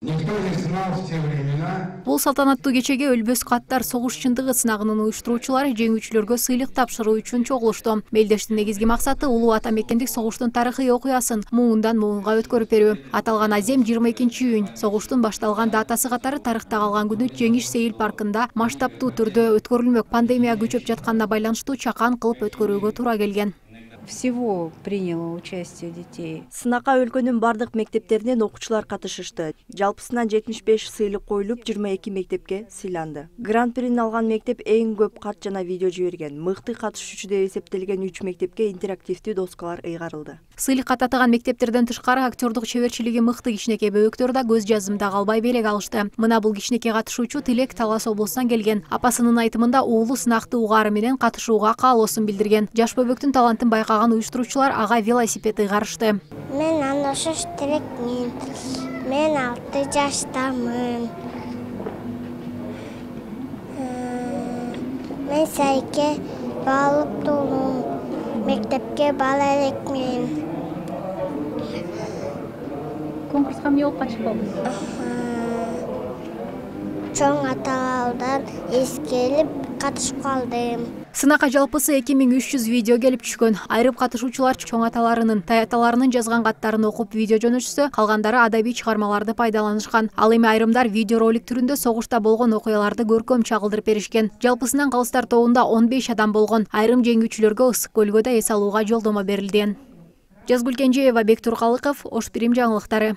Никто не знал в те времена. Бул салтанаттуу кечеге өлбөс каттар согуш чындыгы сынагынын уюштуруучулары жеңүүчүлөргө сыйлык тапшыруу үчүн чогулушту. Мелдештин негизги максаты улуу ата мекендик согуштун тарыхый окуясын муундан муунга өткөрүп берүү. Аталган азем 22-июнь согуштун башталган датасы катары тарыхта калган күнү Жеңиш Сейил паркында масштабтуу түрдө өткөрүлмөк. Пандемия күчөп жатканына байланыштуу чакан кылып өткөрүүгө туура келген. Всего приняло участие детей. Сынакка өлкөнүн бардык мектептеринен окуучулар катышышты. Жалпысынан 75 сыйлык коюлуп, 22 мектепке сыйланды. Гран-прини алган мектеп эң көп карт жана видео жиберген. Мыкты катышуучу деп эсептелген 3 мектепке интерактивдүү доскалар ыйгарылды. Сыйлыкка татыган мектептерден тышкары актёрдук чеберчилиги мыкты кичинекей бөбөктөр да көз жазымда калбай белек алышты. Мына бул кичинекей катышуучу Тилек Талас облусунан келген. Апасынын айтымында уулу сынакты угаары менен катышууга каалоосун билдирген. Жаш бөбөктүн талантын байкаган уюштуруучулар ага велосипед ыйгарышты. Мен Андошош Тилекмин. Мен 6 жаштамын. Мен сайке балып толум. Мектепке бала элекмин. Конкурска эмне болуп катышып болдуңуз? Чоң аталардан эскелип катышып калдым. Сынакка жалпысы 2300 видео келип түшкөн. Айрым катышуучулар чоң аталарынын, таяталарынын жазган каттарын окуп видео жөнөтүшсө, калгандары адабий чыгармаларды пайдаланышкан. Ал эми айрымдар видеоролик түрүндө согушта болгон окуяларды көркөм чагылдырып беришкен. Жалпысынан калыстар тобунда 15 адам болгон. Айрым жеңүүчүлөргө Ысык көлгөдө эс алууга жолдомо берилген. Жазгүл Кенжеева, Бектур Калыков, Ош Бирим жаңылыктары.